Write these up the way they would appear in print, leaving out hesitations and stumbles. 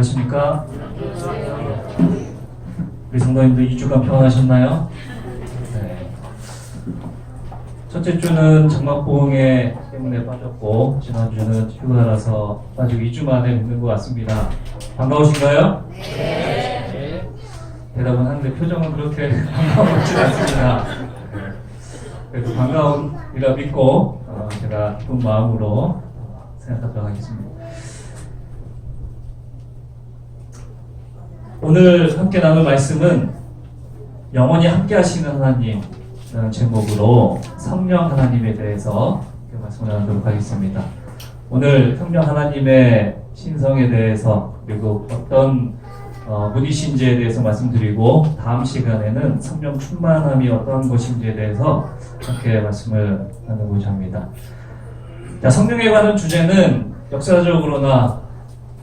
안녕하십니까? 우리 성도님들 2주간 평안하셨나요? 네. 첫째 주는 장막보응에 때문에 빠졌고 지난주는 휴가라서 빠지고 2주 만에 뵙는 것 같습니다. 반가우신가요? 네. 대답은 하는데 표정은 그렇게 반가워지진 않습니다. 그래도 반가움이라 믿고 제가 기쁜 마음으로 생각하도록 하겠습니다. 오늘 함께 나눌 말씀은 영원히 함께 하시는 하나님이라는 제목으로 성령 하나님에 대해서 말씀을 나누도록 하겠습니다. 오늘 성령 하나님의 신성에 대해서 그리고 어떤 분이신지에 대해서 말씀드리고 다음 시간에는 성령 충만함이 어떠한 것인지에 대해서 함께 말씀을 나누고자 합니다. 자, 성령에 관한 주제는 역사적으로나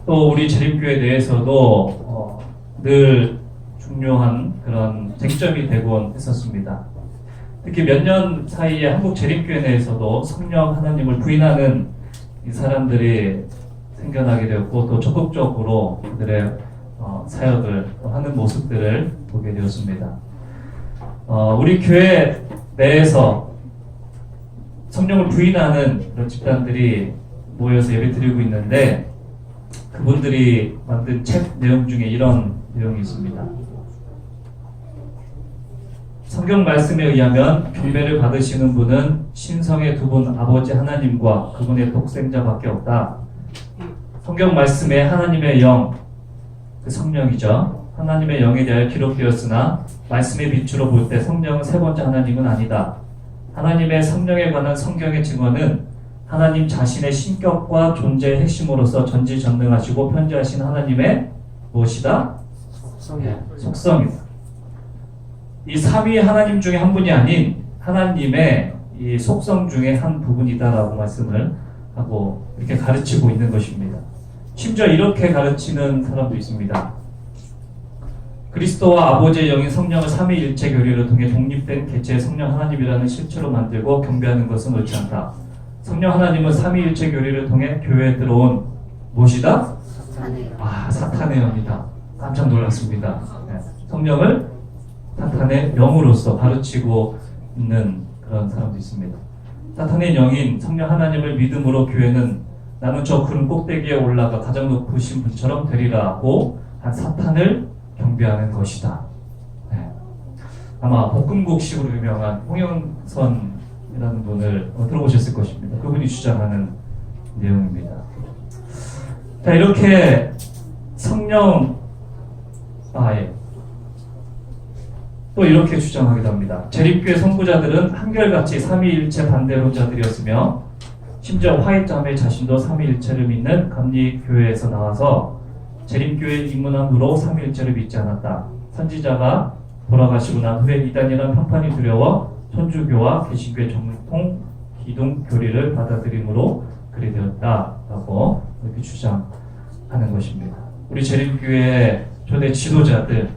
또 우리 재림교회에 대해서도 늘 중요한 그런 쟁점이 되곤 했었습니다. 특히 몇 년 사이에 한국 재림교회 내에서도 성령 하나님을 부인하는 이 사람들이 생겨나게 되었고 또 적극적으로 그들의 사역을 하는 모습들을 보게 되었습니다. 우리 교회 내에서 성령을 부인하는 그런 집단들이 모여서 예배드리고 있는데 그분들이 만든 책 내용 중에 이런 내용이 있습니다. 성경 말씀에 의하면 경배를 받으시는 분은 신성의 두 분 아버지 하나님과 그분의 독생자밖에 없다. 성경 말씀에 하나님의 영, 그 성령이죠. 하나님의 영에 대하여 기록되었으나 말씀의 빛으로 볼 때 성령은 세 번째 하나님은 아니다. 하나님의 성령에 관한 성경의 증언은 하나님 자신의 신격과 존재의 핵심으로서 전지전능하시고 편재하신 하나님의 무엇이다? 속성이다. 이 삼위 하나님 중에 한 분이 아닌 하나님의 이 속성 중에 한 부분이다라고 말씀을 하고 이렇게 가르치고 있는 것입니다. 심지어 이렇게 가르치는 사람도 있습니다. 그리스도와 아버지의 영인 성령을 삼위일체 교리를 통해 독립된 개체의 성령 하나님이라는 실체로 만들고 경배하는 것은 옳지 않다. 성령 하나님은 삼위일체 교리를 통해 교회에 들어온 무엇이다? 사탄의 영이다. 깜짝 놀랐습니다. 성령을 사탄의 영으로서 가르치고 있는 그런 사람도 있습니다. 사탄의 영인 성령 하나님을 믿음으로 교회는 나는 저 구름 꼭대기에 올라가 가장 높으신 분처럼 되리라고 한 사탄을 경배하는 것이다. 아마 볶음국식으로 유명한 홍영선이라는 분을 들어보셨을 것입니다. 그분이 주장하는 내용입니다. 자, 이렇게 성령 또 이렇게 주장하기도 합니다. 재림교회 선구자들은 한결같이 삼위일체 반대론자들이었으며 심지어 화이트함의 자신도 삼위일체를 믿는 감리교회에서 나와서 재림교회에 입문함으로 삼위일체를 믿지 않았다. 선지자가 돌아가시고 난 후에 이단이란 편판이 두려워 천주교와 개신교의 정통 기둥 교리를 받아들임으로 그리 되었다라고 이렇게 주장하는 것입니다. 우리 재림교회의 초대 지도자들,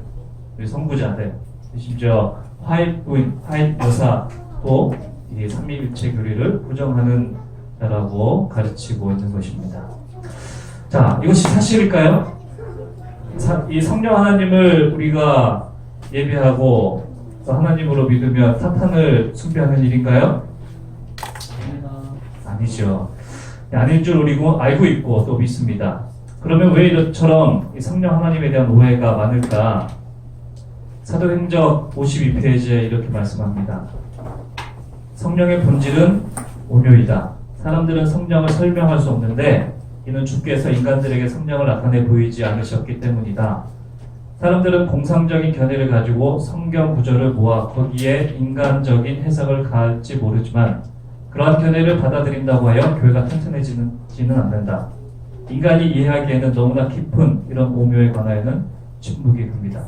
우리 선구자들, 심지어 화이트 여사도 이 삼위일체 교리를 부정하는 자라고 가르치고 있는 것입니다. 자, 이것이 사실일까요? 이 성령 하나님을 우리가 예배하고 또 하나님으로 믿으면 사탄을 숭배하는 일인가요? 아니죠. 아닌 줄 우리가 알고 있고 또 믿습니다. 그러면 왜 이처럼 이 성령 하나님에 대한 오해가 많을까? 사도행전 52페이지에 이렇게 말씀합니다. 성령의 본질은 오묘이다. 사람들은 성령을 설명할 수 없는데 이는 주께서 인간들에게 성령을 나타내 보이지 않으셨기 때문이다. 사람들은 공상적인 견해를 가지고 성경 구절을 모아 거기에 인간적인 해석을 가할지 모르지만 그러한 견해를 받아들인다고 하여 교회가 튼튼해지는 않는다. 인간이 이해하기에는 너무나 깊은 이런 오묘에 관하여는 침묵이 큽니다.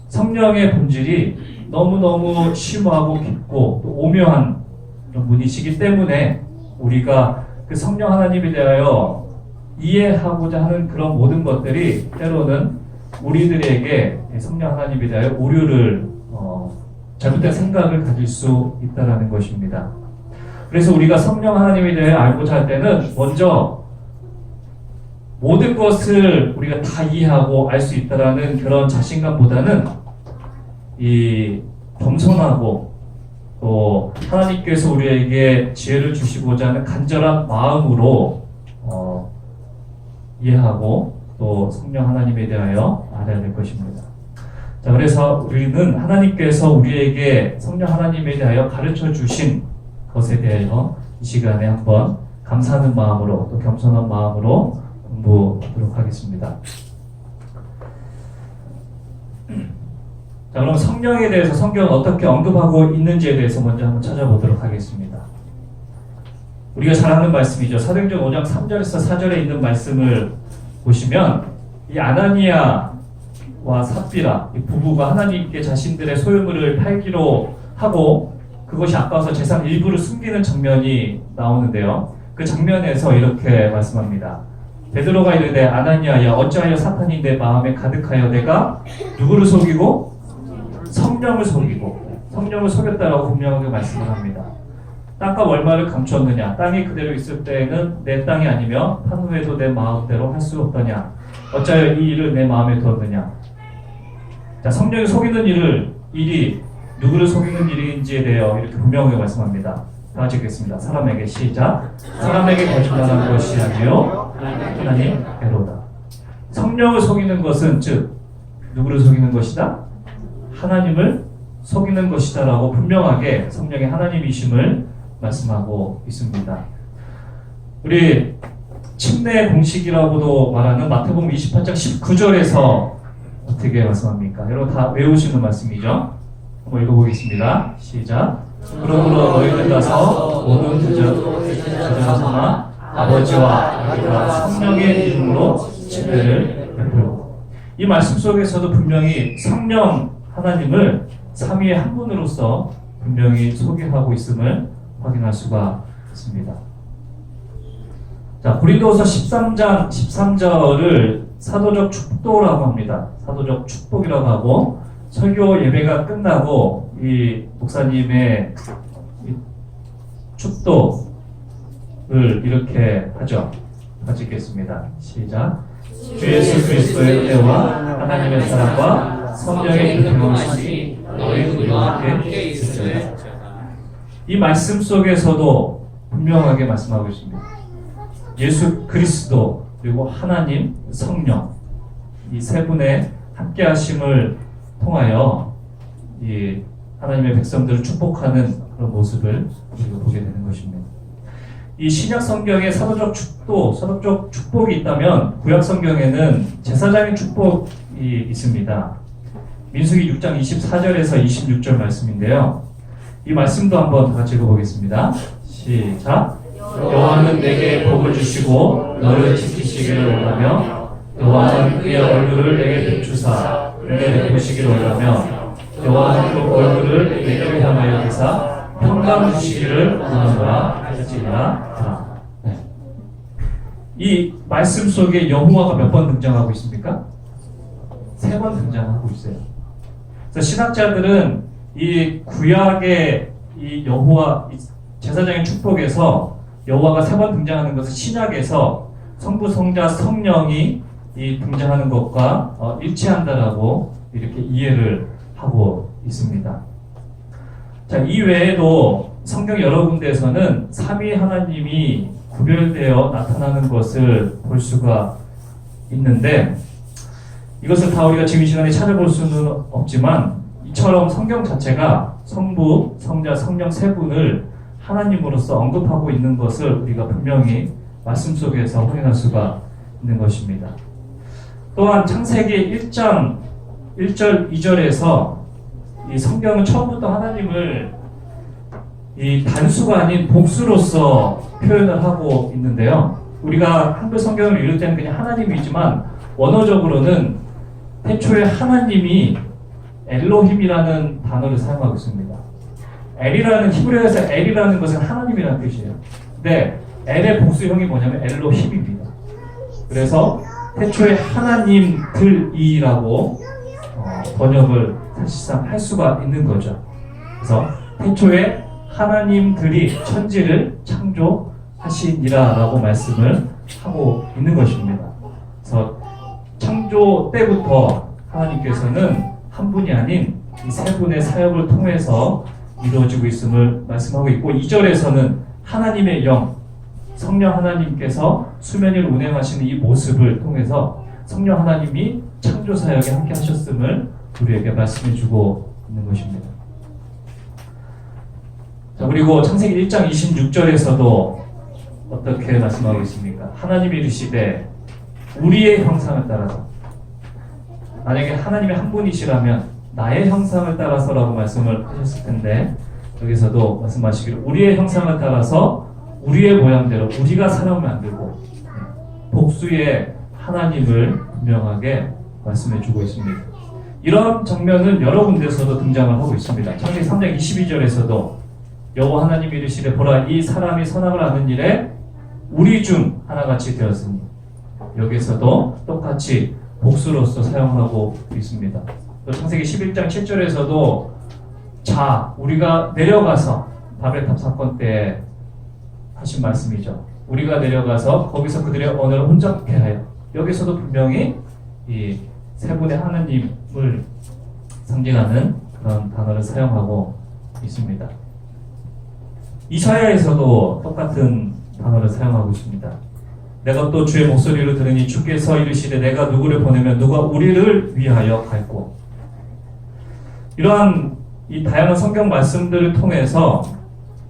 성령의 본질이 너무너무 심오하고 깊고 또 오묘한 그런 분이시기 때문에 우리가 그 성령 하나님에 대하여 이해하고자 하는 그런 모든 것들이 때로는 우리들에게 성령 하나님에 대하여 오류를 잘못된 생각을 가질 수 있다는 것입니다. 그래서 우리가 성령 하나님에 대해 알고자 할 때는 먼저 모든 것을 우리가 다 이해하고 알 수 있다라는 그런 자신감보다는 이 겸손하고 또 하나님께서 우리에게 지혜를 주시고자 하는 간절한 마음으로 이해하고 또 성령 하나님에 대하여 알아야 될 것입니다. 자, 그래서 우리는 하나님께서 우리에게 성령 하나님에 대하여 가르쳐 주신 것에 대하여 이 시간에 한번 감사하는 마음으로 또 겸손한 마음으로 공부하도록 하겠습니다. 자, 그럼 성령에 대해서 성경은 어떻게 언급하고 있는지에 대해서 먼저 한번 찾아보도록 하겠습니다. 우리가 잘 아는 말씀이죠. 사도행전 5장 3절에서 4절에 있는 말씀을 보시면 이 아나니아와 삽비라 이 부부가 하나님께 자신들의 소유물을 팔기로 하고 그것이 아까워서 재산 일부를 숨기는 장면이 나오는데요. 그 장면에서 이렇게 말씀합니다. 베드로가 이르되 아나니아야 어찌하여 사탄이 내 마음에 가득하여 내가 누구를 속이고 성령을 속였다라고 분명하게 말씀을 합니다. 땅과 얼마를 감추었느냐? 땅이 그대로 있을 때에는 내 땅이 아니며 판 후에도 내 마음대로 할 수 없더냐? 어찌하여 이 일을 내 마음에 두었느냐? 자, 성령이 속이는 일이 누구를 속이는 일인지에 대하여 이렇게 분명하게 말씀합니다. 다 같이 읽겠습니다. 사람에게 시작. 사람에게 거짓말하는 것이 아니요 하나님께로다. 성령을 속이는 것은 즉 누구를 속이는 것이다? 하나님을 속이는 것이다라고 분명하게 성령의 하나님이심을 말씀하고 있습니다. 우리 침례 공식이라고도 말하는 마태복음 28장 19절에서 어떻게 말씀합니까? 여러분 다 외우시는 말씀이죠? 한번 읽어보겠습니다. 시작. 그러므로 너희들 가서 모든 제자를 삼아 아버지와 아들과 성령의 이름으로 침례를 베풀고. 이 말씀 속에서도 분명히 성령 하나님을 삼위의 한 분으로서 분명히 소개하고 있음을 확인할 수가 있습니다. 자, 고린도후서 13장 13절을 사도적 축도라고 합니다. 사도적 축복이라고 하고 설교 예배가 끝나고 이 목사님의 축도를 이렇게 하죠. 같이 읽겠습니다. 시작. 주 예수 그리스도의 은혜와 하나님의 사랑과 성령의 교통하심이 너희와 함께 있으리라. 이 말씀 속에서도 분명하게 말씀하고 있습니다. 예수 그리스도 그리고 하나님, 성령 이 세 분의 함께하심을 통하여 이 하나님의 백성들을 축복하는 그런 모습을 우리가 보게 되는 것입니다. 이 신약 성경에 사도적 축도, 사도적 축복이 있다면 구약 성경에는 제사장의 축복이 있습니다. 민수기 6장 24절에서 26절 말씀인데요. 이 말씀도 한번 같이 읽어보겠습니다. 시작. 여호와는 내게 복을 주시고 너를 지키시기를 원하며 여호와는 그의 얼굴을 내게 비추사 은혜를 보시기를 원하며 여호와는 그 얼굴을 내게 향하여 비사 평강 주시기를 원하노라 할지니라. 이 말씀 속에 여호와가 몇 번 등장하고 있습니까? 3번 등장하고 있어요. 그래서 신학자들은 이 구약의 이 여호와 제사장의 축복에서 여호와가 3번 등장하는 것은 신약에서 성부, 성자, 성령이 이 등장하는 것과 일치한다라고 이렇게 이해를 하고 있습니다. 자, 이 외에도 성경 여러 군데에서는 삼위 하나님이 구별되어 나타나는 것을 볼 수가 있는데 이것을 다 우리가 지금 이 시간에 찾아볼 수는 없지만 이처럼 성경 자체가 성부, 성자, 성령 세 분을 하나님으로서 언급하고 있는 것을 우리가 분명히 말씀 속에서 확인할 수가 있는 것입니다. 또한 창세기 1장 1절 2절에서 이 성경은 처음부터 하나님을 이 단수가 아닌 복수로서 표현을 하고 있는데요. 우리가 한글 성경을 읽을 때는 그냥 하나님이지만 원어적으로는 태초에 하나님이 엘로힘이라는 단어를 사용하고 있습니다. 엘이라는 히브리어에서 엘이라는 것은 하나님이라는 뜻이에요. 근데 엘의 복수형이 뭐냐면 엘로힘입니다. 그래서 태초에 하나님들이라고 번역을 사실상 할 수가 있는 거죠. 그래서 태초에 하나님들이 천지를 창조하시니라 라고 말씀을 하고 있는 것입니다. 또 때부터 하나님께서는 한 분이 아닌 이 세 분의 사역을 통해서 이루어지고 있음을 말씀하고 있고 2절에서는 하나님의 영, 성령 하나님께서 수면 위를 운행하시는 이 모습을 통해서 성령 하나님이 창조 사역에 함께 하셨음을 우리에게 말씀해 주고 있는 것입니다. 자, 그리고 창세기 1장 26절에서도 어떻게 말씀하고 있습니까? 하나님이 이르시되 우리의 형상을 따라서, 만약에 하나님이 한 분이시라면 나의 형상을 따라서라고 말씀을 하셨을 텐데 여기서도 말씀하시기를 우리의 형상을 따라서 우리의 모양대로 우리가 사람을 만들고, 복수의 하나님을 분명하게 말씀해 주고 있습니다. 이런 장면은 여러 군데서도 등장을 하고 있습니다. 창세기 3장 22절에서도 여호와 하나님이 이르시되 보라 이 사람이 선악을 아는 일에 우리 중 하나같이 되었으니, 여기서도 똑같이 복수로서 사용하고 있습니다. 또 창세기 11장 7절에서도 자 우리가 내려가서 바벨탑 사건 때 하신 말씀이죠. 우리가 내려가서 거기서 그들의 언어를 혼잡케 하여, 여기서도 분명히 이 세 분의 하나님을 상징하는 그런 단어를 사용하고 있습니다. 이사야에서도 똑같은 단어를 사용하고 있습니다. 내가 또 주의 목소리를 들으니 주께서 이르시되 내가 누구를 보내면 누가 우리를 위하여 갈고. 이러한 이 다양한 성경 말씀들을 통해서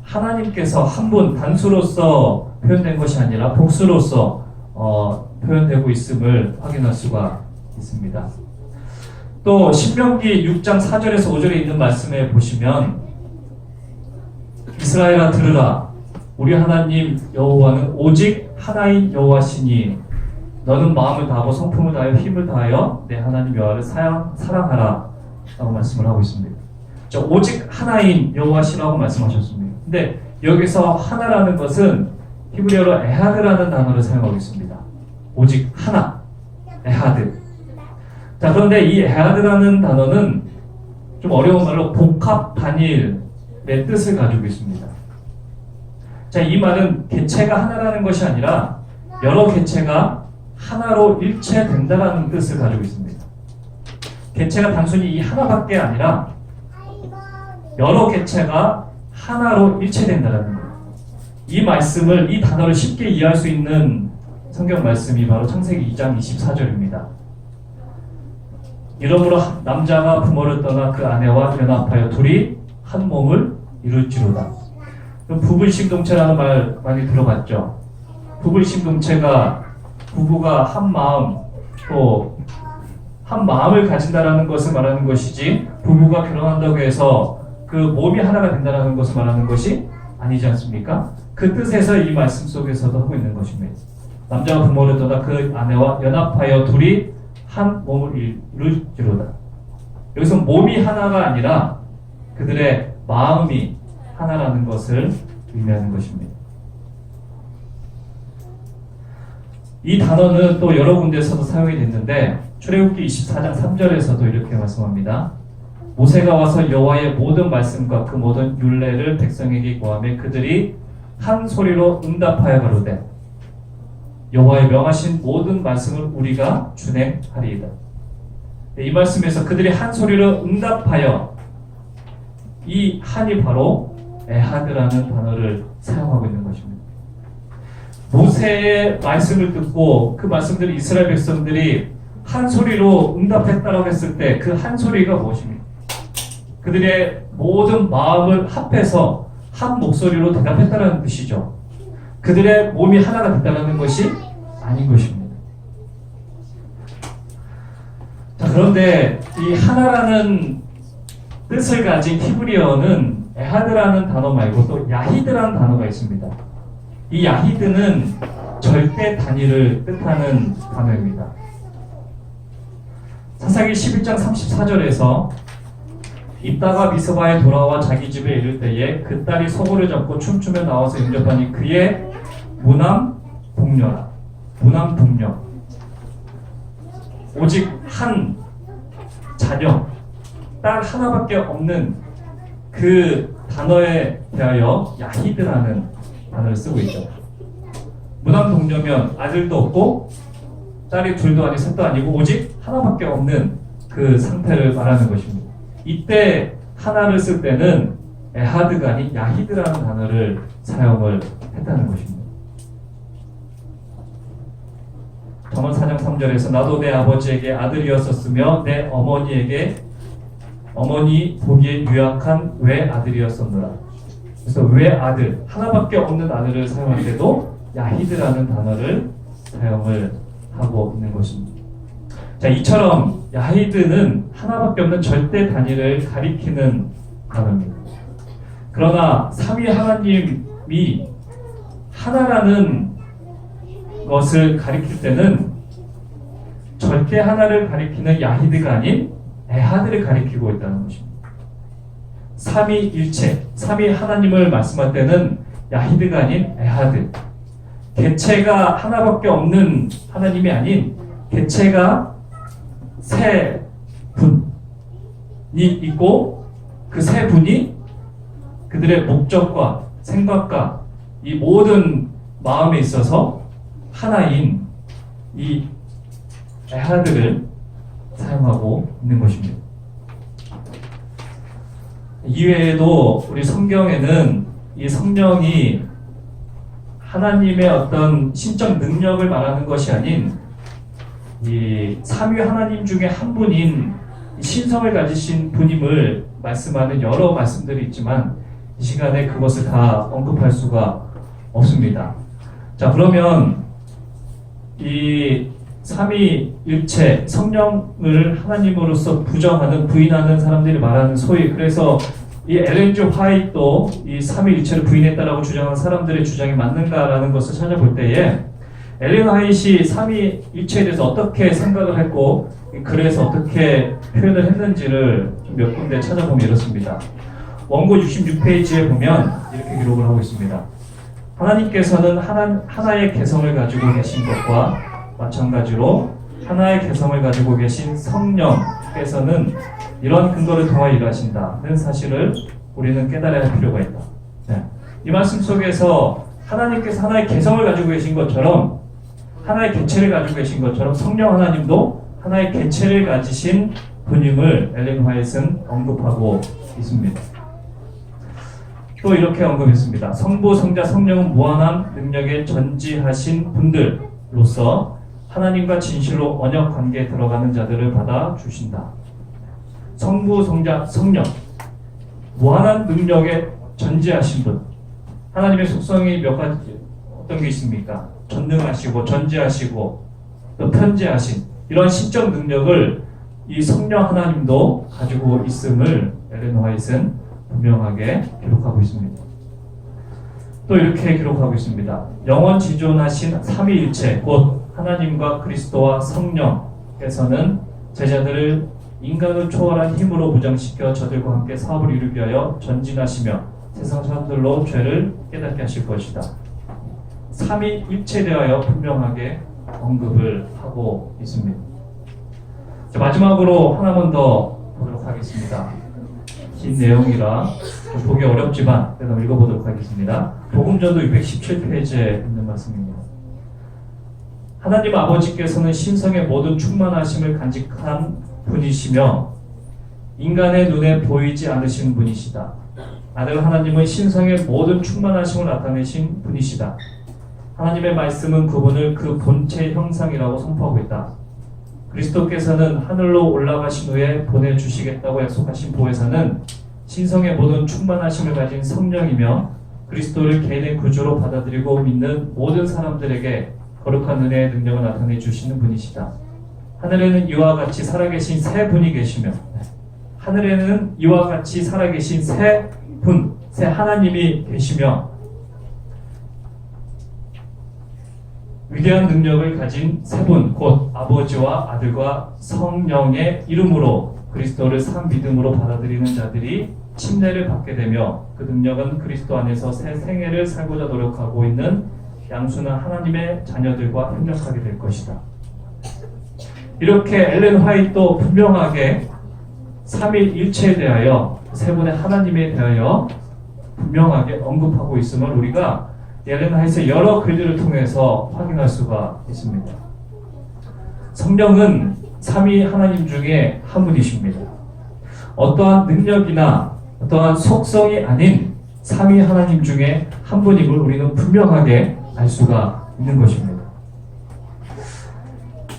하나님께서 한 분 단수로서 표현된 것이 아니라 복수로서 표현되고 있음을 확인할 수가 있습니다. 또 신명기 6장 4절에서 5절에 있는 말씀에 보시면 이스라엘아 들으라 우리 하나님 여호와는 오직 하나인 여호와시니 너는 마음을 다하고 성품을 다하여 힘을 다하여 내 하나님 여호와를 사랑하라 라고 말씀을 하고 있습니다. 오직 하나인 여호와시라고 말씀하셨습니다. 근데 여기서 하나라는 것은 히브리어로 에하드라는 단어를 사용하고 있습니다. 오직 하나, 에하드. 자, 그런데 이 에하드라는 단어는 좀 어려운 말로 복합 단일의 뜻을 가지고 있습니다. 자, 이 말은 개체가 하나라는 것이 아니라 여러 개체가 하나로 일체된다라는 뜻을 가지고 있습니다. 개체가 단순히 이 하나밖에 아니라 여러 개체가 하나로 일체된다라는 거예요. 이 말씀을, 이 단어를 쉽게 이해할 수 있는 성경 말씀이 바로 창세기 2장 24절입니다. 이러므로 남자가 부모를 떠나 그 아내와 연합하여 둘이 한 몸을 이룰지로다. 부부일심동체라는 말 많이 들어봤죠. 부부일심동체가 부부가 한 마음, 또 한 마음을 가진다라는 것을 말하는 것이지 부부가 결혼한다고 해서 그 몸이 하나가 된다는 것을 말하는 것이 아니지 않습니까? 그 뜻에서 이 말씀 속에서도 하고 있는 것입니다. 남자가 부모를 떠나 그 아내와 연합하여 둘이 한 몸을 이룰지로다. 여기서 몸이 하나가 아니라 그들의 마음이 하나라는 것을 의미하는 것입니다. 이 단어는 또 여러 군데에서도 사용이 됐는데 출애굽기 24장 3절에서도 이렇게 말씀합니다. 모세가 와서 여호와의 모든 말씀과 그 모든 율례를 백성에게 고하매 그들이 한 소리로 응답하여 가로되 여호와의 명하신 모든 말씀을 우리가 준행하리이다. 이 말씀에서 그들이 한 소리로 응답하여, 이 한이 바로 에하드라는 단어를 사용하고 있는 것입니다. 모세의 말씀을 듣고 그 말씀들을 이스라엘 백성들이 한 소리로 응답했다라고 했을 때 그 한 소리가 무엇입니까? 그들의 모든 마음을 합해서 한 목소리로 대답했다는 뜻이죠. 그들의 몸이 하나가 됐다는 것이 아닌 것입니다. 자, 그런데 이 하나라는 뜻을 가진 히브리어는 에하드라는 단어 말고 또 야히드라는 단어가 있습니다. 이 야히드는 절대 단위를 뜻하는 단어입니다. 사사기 11장 34절에서 입다가 미스바에 돌아와 자기 집에 이를 때에 그 딸이 소고를 잡고 춤추며 나와서 영접하니 그의 무남 동녀라. 무남 동녀. 오직 한 자녀, 딸 하나밖에 없는 그 단어에 대하여 야히드라는 단어를 쓰고 있죠. 무남 동녀면 아들도 없고 딸이 둘도 아니고 셋도 아니고 오직 하나밖에 없는 그 상태를 말하는 것입니다. 이때 하나를 쓸 때는 에하드가 아닌 야히드라는 단어를 사용을 했다는 것입니다. 잠언 4장 3절에서 나도 내 아버지에게 아들이었었으며 내 어머니 보기에 유약한 외아들이었었노라. 그래서 외아들, 하나밖에 없는 아들을 사용할 때도 야히드라는 단어를 사용을 하고 있는 것입니다. 자, 이처럼 야히드는 하나밖에 없는 절대 단위를 가리키는 단어입니다. 그러나 삼위 하나님이 하나라는 것을 가리킬 때는 절대 하나를 가리키는 야히드가 아닌 에하드를 가리키고 있다는 것입니다. 삼위일체, 삼위 하나님을 말씀할 때는 야히드가 아닌 에하드, 개체가 하나밖에 없는 하나님이 아닌 개체가 세 분이 있고 그 세 분이 그들의 목적과 생각과 이 모든 마음에 있어서 하나인 이 에하드를 사용하고 있는 것입니다. 이외에도 우리 성경에는 이 성령이 하나님의 어떤 신적 능력을 말하는 것이 아닌 이 삼위 하나님 중에 한 분인 신성을 가지신 분임을 말씀하는 여러 말씀들이 있지만 이 시간에 그것을 다 언급할 수가 없습니다. 자, 그러면 이 삼위일체 성령을 하나님으로서 부인하는 사람들이 말하는 소위, 그래서 이 엘렌 G 화이트도 이 삼위일체를 부인했다라고 주장하는 사람들의 주장이 맞는가라는 것을 찾아볼 때에 엘렌 화이트이 삼위일체에 대해서 어떻게 생각을 했고 그래서 어떻게 표현을 했는지를 몇 군데 찾아보면 이렇습니다. 원고 66페이지에 보면 이렇게 기록을 하고 있습니다. 하나님께서는 하나의 개성을 가지고 계신 것과 마찬가지로 하나의 개성을 가지고 계신 성령께서는 이런 근거를 통하여 일하신다는 사실을 우리는 깨달아야 할 필요가 있다. 네. 이 말씀 속에서 하나님께서 하나의 개성을 가지고 계신 것처럼 하나의 개체를 가지고 계신 것처럼 성령 하나님도 하나의 개체를 가지신 분임을 엘렌 화이트는 언급하고 있습니다. 또 이렇게 언급했습니다. 성부, 성자, 성령은 무한한 능력에 전지하신 분들로서 하나님과 진실로 언약 관계에 들어가는 자들을 받아 주신다. 성부, 성자, 성령, 무한한 능력에 전지하신 분. 하나님의 속성이 몇 가지 어떤 게 있습니까? 전능하시고 전지하시고 또 편지하신 이런 신적 능력을 이 성령 하나님도 가지고 있음을 엘렌 화이트는 분명하게 기록하고 있습니다. 또 이렇게 기록하고 있습니다. 영원 지존하신 삼위일체 곧 하나님과 그리스도와 성령께서는 제자들을 인간을 초월한 힘으로 무장시켜 저들과 함께 사업을 이루기 위하여 전진하시며 세상 사람들로 죄를 깨닫게 하실 것이다. 삼위일체에 대하여 분명하게 언급을 하고 있습니다. 자, 마지막으로 하나만 더 보도록 하겠습니다. 긴 내용이라 좀 보기 어렵지만 그래도 읽어보도록 하겠습니다. 복음전도 617페이지에 있는 말씀입니다. 하나님 아버지께서는 신성의 모든 충만하심을 간직한 분이시며 인간의 눈에 보이지 않으신 분이시다. 아들 하나님은 신성의 모든 충만하심을 나타내신 분이시다. 하나님의 말씀은 그분을 그 본체의 형상이라고 선포하고 있다. 그리스도께서는 하늘로 올라가신 후에 보내주시겠다고 약속하신 보혜사는 신성의 모든 충만하심을 가진 성령이며 그리스도를 개인의 구주로 받아들이고 믿는 모든 사람들에게 거룩한 은혜의 능력을 나타내 주시는 분이시다. 하늘에는 이와 같이 살아계신 세 분이 계시며 하늘에는 이와 같이 살아계신 세 분, 세 하나님이 계시며 위대한 능력을 가진 세 분, 곧 아버지와 아들과 성령의 이름으로 그리스도를 산 믿음으로 받아들이는 자들이 침례를 받게 되며 그 능력은 그리스도 안에서 새 생애를 살고자 노력하고 있는 양순한 하나님의 자녀들과 협력하게 될 것이다. 이렇게 엘렌 화이트도 분명하게 삼위일체에 대하여 세 분의 하나님에 대하여 분명하게 언급하고 있음을 우리가 엘렌 화이트의 여러 글들을 통해서 확인할 수가 있습니다. 성령은 삼위 하나님 중에 한 분이십니다. 어떠한 능력이나 어떠한 속성이 아닌 삼위 하나님 중에 한 분임을 우리는 분명하게 알 수가 있는 것입니다.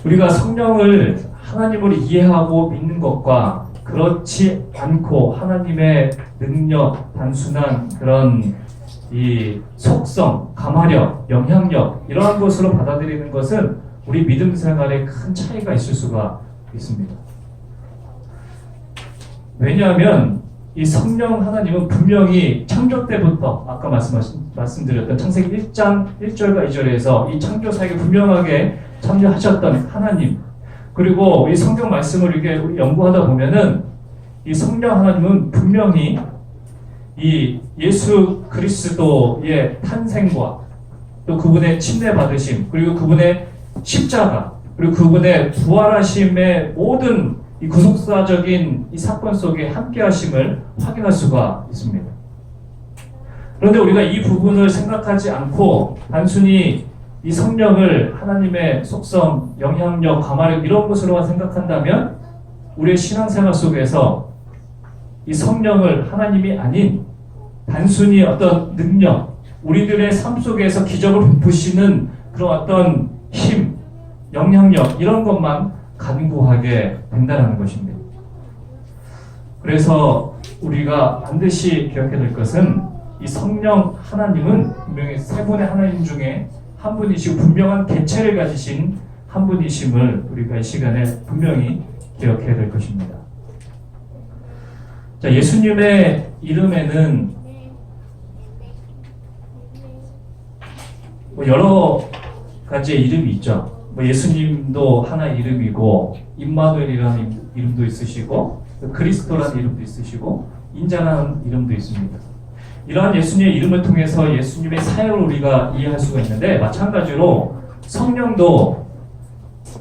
우리가 성령을 하나님을 이해하고 믿는 것과 그렇지 않고 하나님의 능력, 단순한 그런 이 속성, 감화력, 영향력 이러한 것으로 받아들이는 것은 우리 믿음 생활에 큰 차이가 있을 수가 있습니다. 왜냐하면 이 성령 하나님은 분명히 창조 때부터 아까 말씀드렸던 창세기 1장 1절과 2절에서 이 창조 사역에 분명하게 참여하셨던 하나님, 그리고 이 성경 말씀을 이렇게 연구하다 보면은 이 성령 하나님은 분명히 이 예수 그리스도의 탄생과 또 그분의 침례 받으심, 그리고 그분의 십자가, 그리고 그분의 부활하심의 모든 이 구속사적인 이 사건 속에 함께하심을 확인할 수가 있습니다. 그런데 우리가 이 부분을 생각하지 않고 단순히 이 성령을 하나님의 속성, 영향력, 감화력 이런 것으로만 생각한다면 우리의 신앙생활 속에서 이 성령을 하나님이 아닌 단순히 어떤 능력, 우리들의 삶 속에서 기적을 베푸시는 그런 어떤 힘, 영향력 이런 것만 간구하게 된다는 것입니다. 그래서 우리가 반드시 기억해야 될 것은 이 성령 하나님은 분명히 세 분의 하나님 중에 한 분이시고 분명한 개체를 가지신 한 분이심을 우리가 이 시간에 분명히 기억해야 될 것입니다. 자, 예수님의 이름에는 여러 가지의 이름이 있죠. 예수님도 하나의 이름이고 임마누엘이라는 이름도 있으시고 그리스도라는 이름도 있으시고 인자라는 이름도 있습니다. 이러한 예수님의 이름을 통해서 예수님의 사역을 우리가 이해할 수가 있는데, 마찬가지로 성령도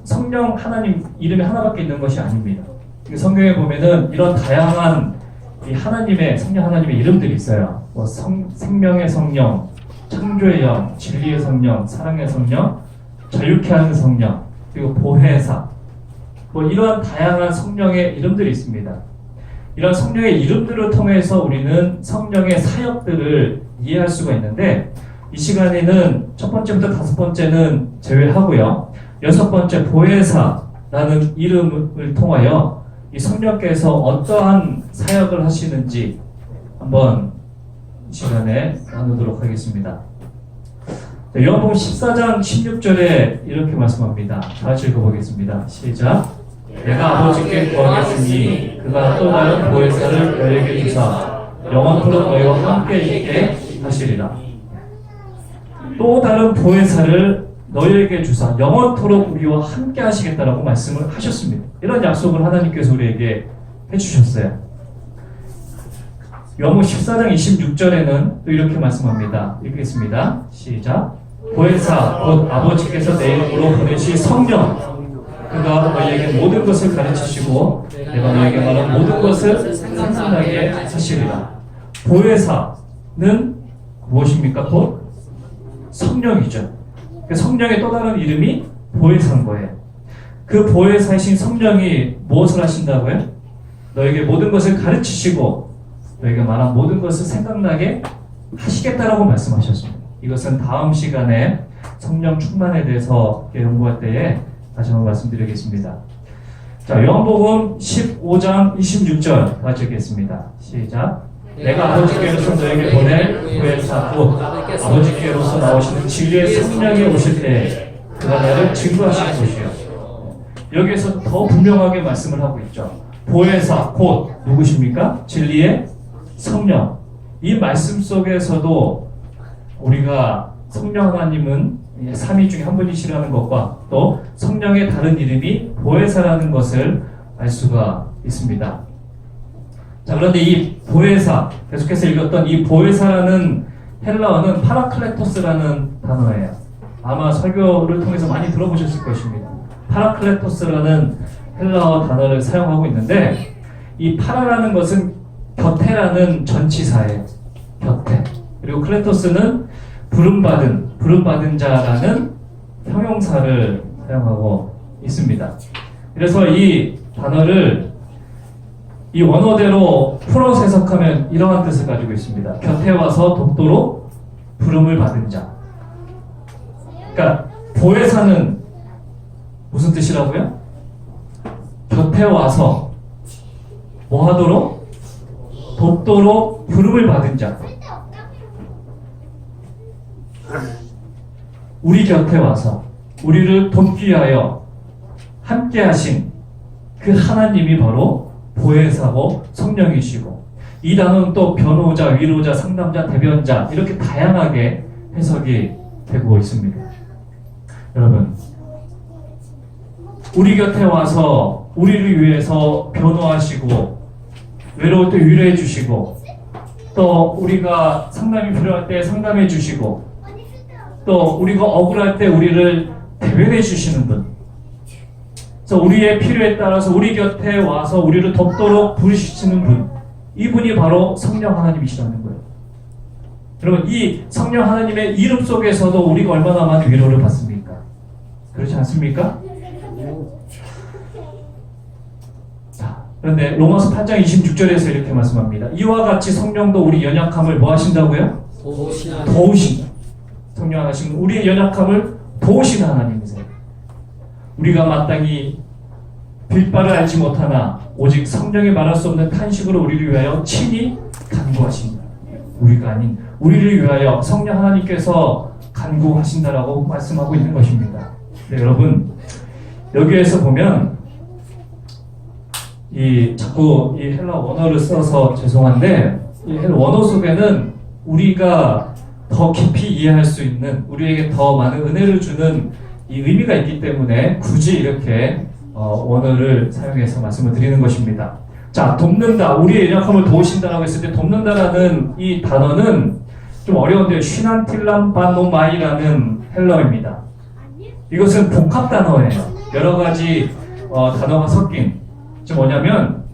성령 하나님 이름이 하나밖에 있는 것이 아닙니다. 성경에 보면은 이런 다양한 이 하나님의 성령 하나님의 이름들이 있어요. 생명의 성령, 창조의 영, 진리의 성령, 사랑의 성령, 자유케 하는 성령, 그리고 보혜사, 이러한 다양한 성령의 이름들이 있습니다. 이런 성령의 이름들을 통해서 우리는 성령의 사역들을 이해할 수가 있는데, 이 시간에는 첫 번째부터 다섯 번째는 제외하고요, 여섯 번째 보혜사라는 이름을 통하여 이 성령께서 어떠한 사역을 하시는지 한번 이 시간에 나누도록 하겠습니다. 요한복음 14장 16절에 이렇게 말씀합니다. 다 같이 읽어보겠습니다. 시작. 내가 아버지께 구하겠으니 그가 또 다른 보혜사를 너희에게 주사 영원토록 너희와 함께 있게 하시리라. 또 다른 보혜사를 너희에게 주사 영원토록 우리와 함께 하시겠다라고 말씀을 하셨습니다. 이런 약속을 하나님께서 우리에게 해주셨어요. 요한복음 14장 26절에는 또 이렇게 말씀합니다. 읽겠습니다. 시작. 보혜사 곧 아버지께서 내 이름으로 보내실 성령, 그가 너희에게 모든 것을 가르치시고 내가 너희에게 말한 모든 것을 생각나게 하시리라. 보혜사는 무엇입니까? 곧 성령이죠. 그 성령의 또 다른 이름이 보혜사인 거예요. 그 보혜사이신 성령이 무엇을 하신다고요? 너에게 모든 것을 가르치시고 너에게 말한 모든 것을 생각나게 하시겠다라고 말씀하셨습니다. 이것은 다음 시간에 성령 충만에 대해서 연구할 때에 다시 한번 말씀드리겠습니다. 자, 요한복음 15장 26절 같이 읽겠습니다. 시작. 내가 아버지께로서 너에게 보낼 보혜사 곧 아버지께로서 나오시는 진리의 성령이 오실 때 그가 나를 증거하실 것이요. 여기에서 더 분명하게 말씀을 하고 있죠. 보혜사 곧 누구십니까? 진리의 성령. 이 말씀 속에서도 우리가 성령 하나님은 삼위 중에 한 분이시라는 것과 또 성령의 다른 이름이 보혜사라는 것을 알 수가 있습니다. 자, 그런데 이 보혜사, 계속해서 읽었던 이 보혜사라는 헬라어는 파라클레토스라는 단어예요. 아마 설교를 통해서 많이 들어보셨을 것입니다. 파라클레토스라는 헬라어 단어를 사용하고 있는데, 이 파라라는 것은 곁에라는 전치사예요. 곁에. 그리고 클레토스는 부름받은 자라는 형용사를 사용하고 있습니다. 그래서 이 단어를 이 원어대로 풀어서 해석하면 이러한 뜻을 가지고 있습니다. 곁에 와서 돕도록 부름을 받은 자. 그러니까 보혜사는 무슨 뜻이라고요? 곁에 와서 뭐 하도록? 돕도록 부름을 받은 자. 우리 곁에 와서 우리를 돕기 위하여 함께 하신 그 하나님이 바로 보혜사고 성령이시고, 이 단어는 또 변호자, 위로자, 상담자, 대변자 이렇게 다양하게 해석이 되고 있습니다. 여러분, 우리 곁에 와서 우리를 위해서 변호하시고 외로울 때 위로해 주시고, 또 우리가 상담이 필요할 때 상담해 주시고, 또 우리가 억울할 때 우리를 대변해 주시는 분, 그래서 우리의 필요에 따라서 우리 곁에 와서 우리를 돕도록 부르시는 분, 이분이 바로 성령 하나님이시라는 거예요. 여러분, 이 성령 하나님의 이름 속에서도 우리가 얼마나 많은 위로를 받습니까? 그렇지 않습니까? 자, 그런데 로마서 8장 26절에서 이렇게 말씀합니다. 이와 같이 성령도 우리 연약함을 뭐 하신다고요? 도우신다. 성령 하나님, 우리의 연약함을 도우시는 하나님이세요. 우리가 마땅히 빌바를 알지 못하나 오직 성령이 말할 수 없는 탄식으로 우리를 위하여 친히 간구하신다. 우리가 아닌 우리를 위하여 성령 하나님께서 간구하신다라고 말씀하고 있는 것입니다. 네, 여러분, 여기에서 보면 자꾸 이 헬라 원어를 써서 죄송한데, 이 헬라 원어 속에는 우리가 더 깊이 이해할 수 있는, 우리에게 더 많은 은혜를 주는 이 의미가 있기 때문에 굳이 이렇게 원어를 사용해서 말씀을 드리는 것입니다. 자, 돕는다, 우리의 연약함을 도우신다라고 했을 때 돕는다라는 이 단어는 좀 어려운데요. 슈난틸람바노마이라는 헬러입니다. 이것은 복합 단어예요. 여러 가지 단어가 섞인, 즉 뭐냐면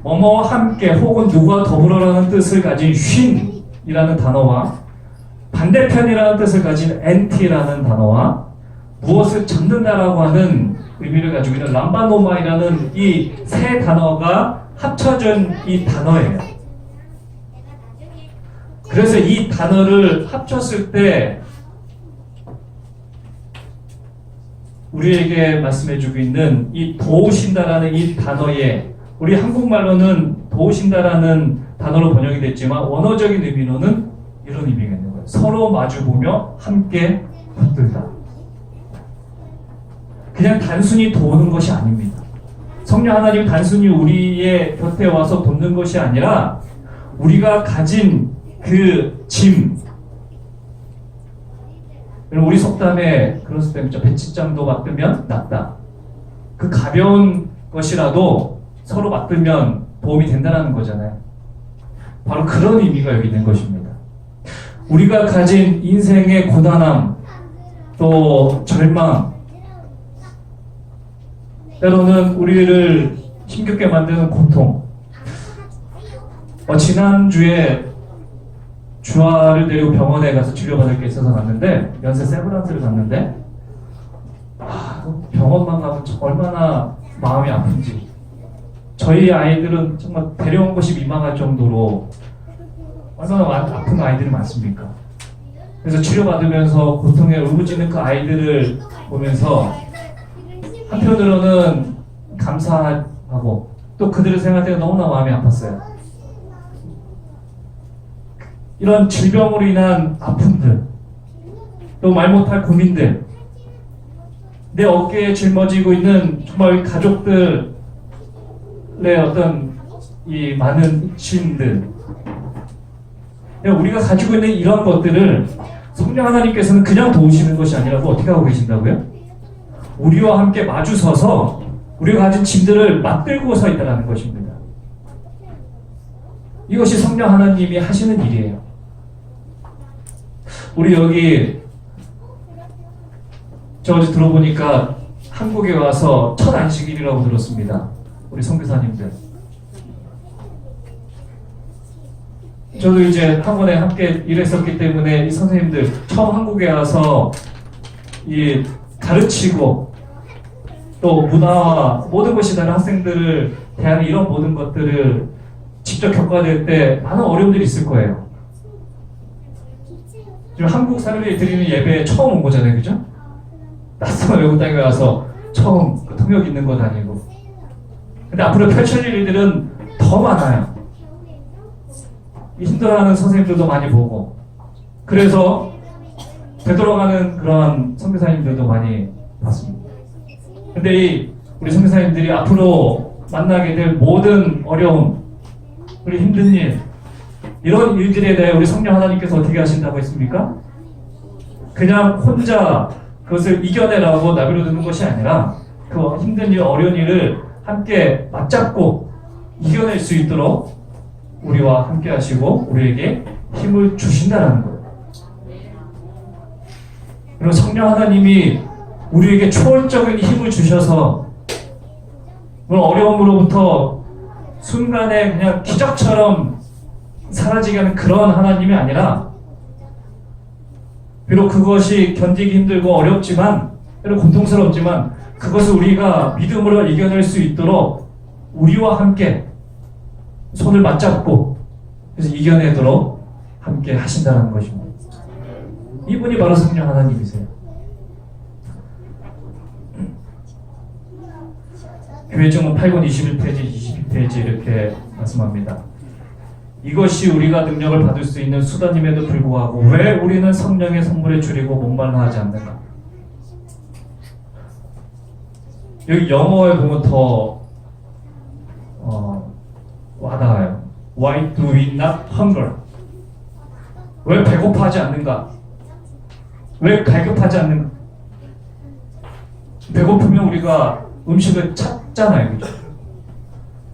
뭐뭐와 함께 혹은 누구와 더불어라는 뜻을 가진 쉰이라는 단어와 반대편이라는 뜻을 가진 엔티라는 단어와 무엇을 잡는다라고 하는 의미를 가지고 있는 람바노마이라는 이 세 단어가 합쳐진 이 단어예요. 그래서 이 단어를 합쳤을 때 우리에게 말씀해주고 있는 이 도우신다라는 이 단어에, 우리 한국말로는 도우신다라는 단어로 번역이 됐지만 원어적인 의미로는 이런 의미가 있는 거예요. 서로 마주보며 함께 붙들다. 그냥 단순히 도우는 것이 아닙니다. 성령 하나님 단순히 우리의 곁에 와서 돕는 것이 아니라 우리가 가진 그 짐, 우리 속담에 그런 속담이 있죠. 배치장도 맞들면 낫다. 그 가벼운 것이라도 서로 맞들면 도움이 된다는 거잖아요. 바로 그런 의미가 여기 있는 것입니다. 우리가 가진 인생의 고단함, 또 절망, 때로는 우리를 힘겹게 만드는 고통. 지난주에 주아를 데리고 병원에 가서 치료받을 게 있어서 갔는데, 연세 세브란스를 갔는데, 병원만 가면 얼마나 마음이 아픈지. 저희 아이들은 정말 데려온 것이 민망할 정도로 얼마나 아픈 아이들이 많습니까? 그래서 치료받으면서 고통에 울부짖는 그 아이들을 보면서 한편으로는 감사하고 또 그들을 생각할 때가 너무나 마음이 아팠어요. 이런 질병으로 인한 아픔들, 또 말 못할 고민들, 내 어깨에 짊어지고 있는 정말 가족들의 어떤 이 많은 짐들, 우리가 가지고 있는 이런 것들을 성령 하나님께서는 그냥 도우시는 것이 아니라 어떻게 하고 계신다고요? 우리와 함께 마주서서 우리가 가진 짐들을 맞들고 서 있다는 것입니다. 이것이 성령 하나님이 하시는 일이에요. 우리 여기 저 어제 들어보니까 한국에 와서 첫 안식일이라고 들었습니다. 우리 선교사님들. 저도 이제 학원에 함께 일했었기 때문에 이 선생님들 처음 한국에 와서 이 가르치고 또 문화와 모든 것이 다른 학생들을 대하는 이런 모든 것들을 직접 겪어야 때 많은 어려움들이 있을 거예요. 지금 한국 사람들이 드리는 예배에 처음 온 거잖아요, 그죠? 낯선 외국 땅에 와서 처음 통역 있는 건 아니고. 근데 앞으로 펼쳐질 일들은 더 많아요. 힘들어하는 선생님들도 많이 보고, 그래서 되돌아가는 그런 선교사님들도 많이 봤습니다. 근데 우리 선교사님들이 앞으로 만나게 될 모든 어려움, 우리 힘든 일, 이런 일들에 대해 우리 성령 하나님께서 어떻게 하신다고 했습니까? 그냥 혼자 그것을 이겨내라고 나비로드는 것이 아니라 그 힘든 일, 어려운 일을 함께 맞잡고 이겨낼 수 있도록 우리와 함께 하시고 우리에게 힘을 주신다는 거예요. 그리고 성령 하나님이 우리에게 초월적인 힘을 주셔서 어려움으로부터 순간에 그냥 기적처럼 사라지게 하는 그런 하나님이 아니라, 비록 그것이 견디기 힘들고 어렵지만, 비록 고통스럽지만 그것을 우리가 믿음으로 이겨낼 수 있도록 우리와 함께 손을 맞잡고 그래서 이겨내도록 함께 하신다는 것입니다. 이분이 바로 성령 하나님이세요. 교회증은 8권 21페이지 22페이지 이렇게 말씀합니다. 이것이 우리가 능력을 받을 수 있는 수단임에도 불구하고 왜 우리는 성령의 선물에 줄이고 목말라 하지 않는가? 여기 영어에 보면 더 와닿아요. Why do we not hunger? 왜 배고파하지 않는가? 왜 갈급하지 않는가? 배고프면 우리가 음식을 찾잖아요, 그죠?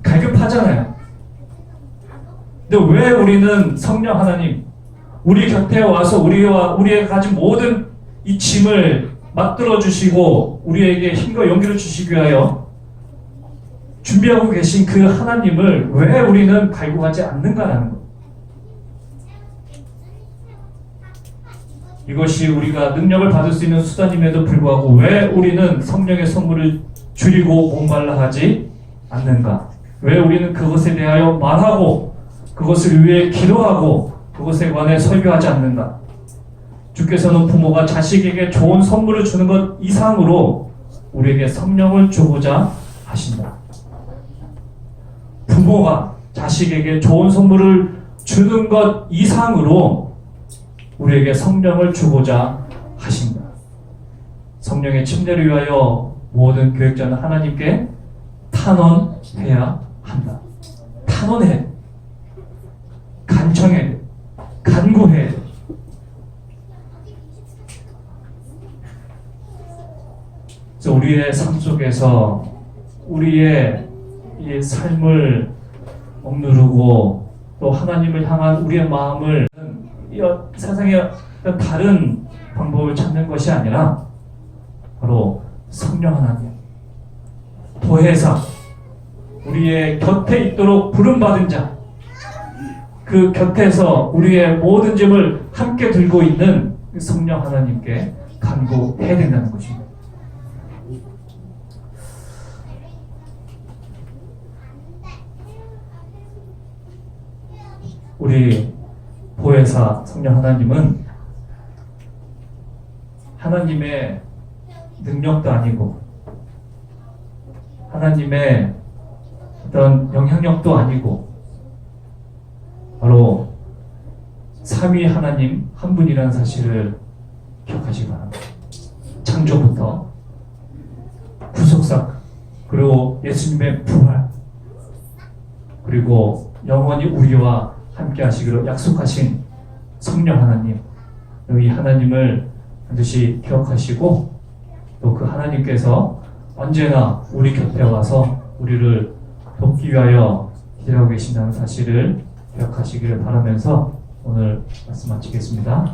갈급하잖아요. 근데 왜 우리는 성령 하나님, 우리 곁에 와서 우리가 가진 모든 이 짐을 맞들어 주시고 우리에게 힘과 용기를 주시기 위하여 준비하고 계신 그 하나님을 왜 우리는 갈구하지 않는가라는 것. 이것이 우리가 능력을 받을 수 있는 수단임에도 불구하고 왜 우리는 성령의 선물을 줄이고 목말라 하지 않는가? 왜 우리는 그것에 대하여 말하고 그것을 위해 기도하고 그것에 관해 설교하지 않는가? 주께서는 부모가 자식에게 좋은 선물을 주는 것 이상으로 우리에게 성령을 주고자 하신다. 부모가 자식에게 좋은 선물을 주는 것 이상으로 우리에게 성령을 주고자 하신다. 성령의 침례를 위하여 모든 교역자는 하나님께 탄원해야 한다. 탄원해. 간청해. 간구해. 그래서 우리의 삶 속에서 우리의 이 삶을 억누르고 또 하나님을 향한 우리의 마음을 이 세상의 어떤 다른 방법을 찾는 것이 아니라 바로 성령 하나님, 보혜사, 우리의 곁에 있도록 부름받은 자, 그 곁에서 우리의 모든 짐을 함께 들고 있는 성령 하나님께 간구해야 된다는 것입니다. 우리 보혜사 성령 하나님은 하나님의 능력도 아니고 하나님의 어떤 영향력도 아니고 바로 삼위 하나님 한 분이라는 사실을 기억하시기 바랍니다. 창조부터 구속사 그리고 예수님의 부활 그리고 영원히 우리와 함께 하시기로 약속하신 성령 하나님, 이 하나님을 반드시 기억하시고 또 그 하나님께서 언제나 우리 곁에 와서 우리를 돕기 위하여 기다리고 계신다는 사실을 기억하시기를 바라면서 오늘 말씀 마치겠습니다.